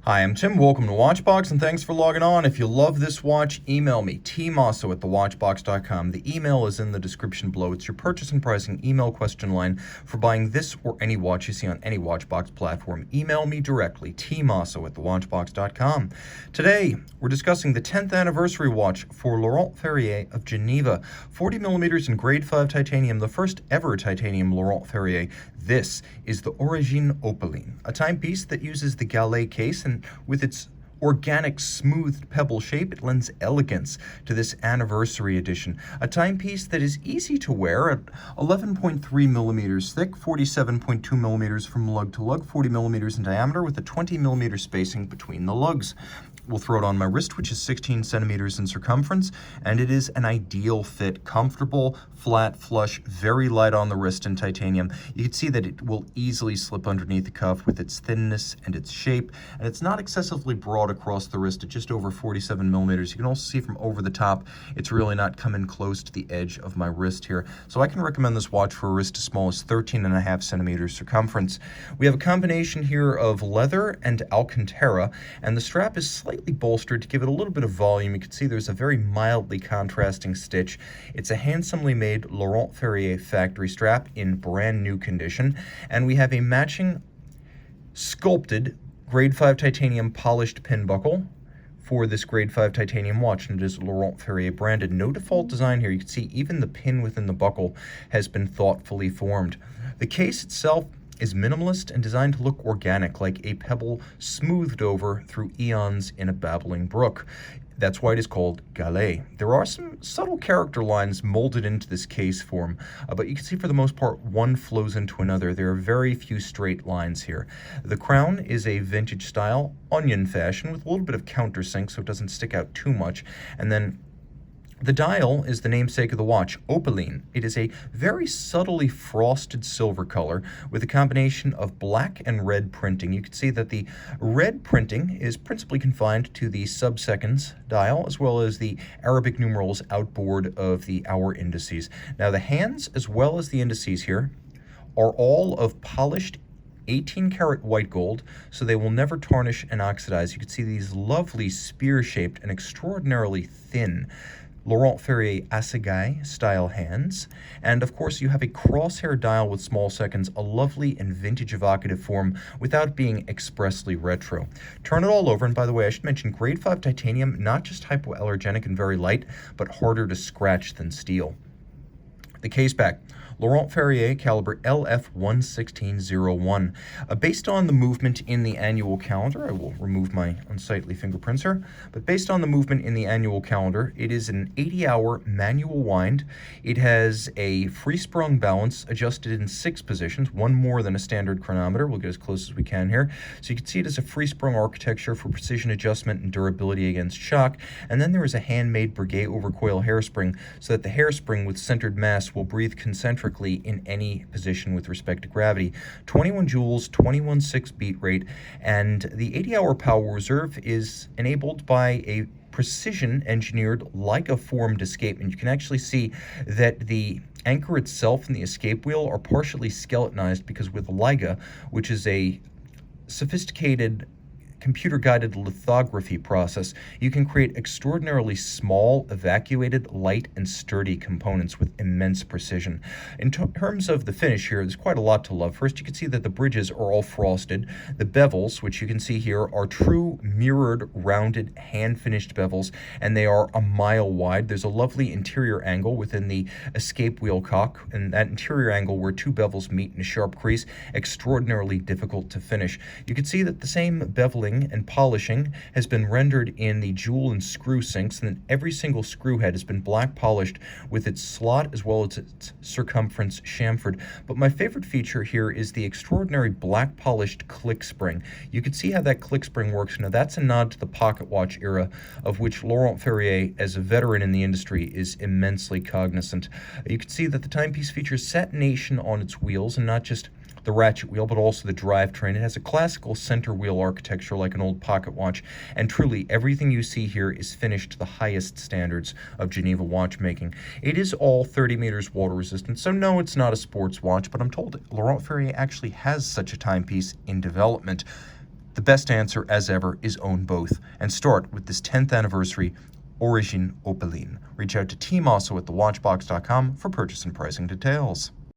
Hi, I'm Tim. Welcome to Watchbox, and thanks for logging on. If you love this watch, email me, tmosso at thewatchbox.com. The email is in the description below. It's your purchase and pricing email question line for buying this or any watch you see on any Watchbox platform. Email me directly, tmosso at thewatchbox.com. Today, we're discussing the 10th anniversary watch for Laurent Ferrier of Geneva. 40 millimeters in grade 5 titanium, the first ever titanium Laurent Ferrier. This is the Origin Opaline, a timepiece that uses the Galet case, and with its organic smoothed pebble shape, it lends elegance to this anniversary edition. A timepiece that is easy to wear at 11.3 millimeters thick, 47.2 millimeters from lug to lug, 40 millimeters in diameter with a 20 millimeter spacing between the lugs. We'll throw it on my wrist, which is 16 centimeters in circumference, and it is an ideal fit, comfortable, flat, flush, very light on the wrist in titanium. You can see that it will easily slip underneath the cuff with its thinness and its shape, and it's not excessively broad across the wrist at just over 47 millimeters. You can also see from over the top, it's really not coming close to the edge of my wrist here. So I can recommend this watch for a wrist as small as 13.5 centimeters circumference. We have a combination here of leather and Alcantara, and the strap is slightly bolstered to give it a little bit of volume. You can see there's a very mildly contrasting stitch. It's a handsomely made Laurent Ferrier factory strap in brand new condition, and we have a matching sculpted grade 5 titanium polished pin buckle for this grade 5 titanium watch, and it is Laurent Ferrier branded. No default design here. You can see even the pin within the buckle has been thoughtfully formed. The case itself is minimalist and designed to look organic, like a pebble smoothed over through eons in a babbling brook. That's why it is called Galet. There are some subtle character lines molded into this case form, but you can see for the most part one flows into another. There are very few straight lines here. The crown is a vintage style onion fashion with a little bit of countersink so it doesn't stick out too much, and then the dial is the namesake of the watch, Opaline. It is a very subtly frosted silver color with a combination of black and red printing. You can see that the red printing is principally confined to the sub-seconds dial, as well as the Arabic numerals outboard of the hour indices. Now the hands, as well as the indices here, are all of polished 18-karat white gold, so they will never tarnish and oxidize. You can see these lovely spear-shaped and extraordinarily thin Laurent Ferrier assegai style hands, and of course you have a crosshair dial with small seconds, a lovely and vintage evocative form without being expressly retro. Turn it all over, and by the way, I should mention grade 5 titanium, not just hypoallergenic and very light, but harder to scratch than steel. The Caseback, Laurent Ferrier Caliber LF116.01. Based on the movement in the annual calendar, I will remove my unsightly fingerprints here, but based on the movement in the annual calendar, it is an 80-hour manual wind. It has a free-sprung balance adjusted in 6 positions, one more than a standard chronometer. We'll get as close as we can here. So you can see it as a free-sprung architecture for precision adjustment and durability against shock, and then there is a handmade Breguet overcoil hairspring so that the hairspring with centered mass will breathe concentrically in any position with respect to gravity. 21 joules, 21.6 beat rate, and the 80-hour power reserve is enabled by a precision engineered Leica formed escapement. You can actually see that the anchor itself and the escape wheel are partially skeletonized because with Leica, which is a sophisticated computer-guided lithography process, you can create extraordinarily small, evacuated, light, and sturdy components with immense precision. In terms of the finish here, there's quite a lot to love. First, you can see that the bridges are all frosted. The bevels, which you can see here, are true mirrored, rounded, hand-finished bevels, and they are a mile wide. There's a lovely interior angle within the escape wheel cock, and that interior angle where 2 bevels meet in a sharp crease, extraordinarily difficult to finish. You can see that the same beveling and polishing has been rendered in the jewel and screw sinks, and then every single screw head has been black polished with its slot as well as its circumference chamfered. But my favorite feature here is the extraordinary black polished click spring. You can see how that click spring works. Now that's a nod to the pocket watch era, of which Laurent Ferrier, as a veteran in the industry, is immensely cognizant. You can see that the timepiece features satination on its wheels, and not just the ratchet wheel, but also the drivetrain. It has a classical center wheel architecture like an old pocket watch, and truly everything you see here is finished to the highest standards of Geneva watchmaking. It is all 30 meters water resistant, so no, it's not a sports watch, but I'm told Laurent Ferrier actually has such a timepiece in development. The best answer, as ever, is own both, and start with this 10th anniversary Origin Opaline. Reach out to tmosso@thewatchbox.com for purchase and pricing details.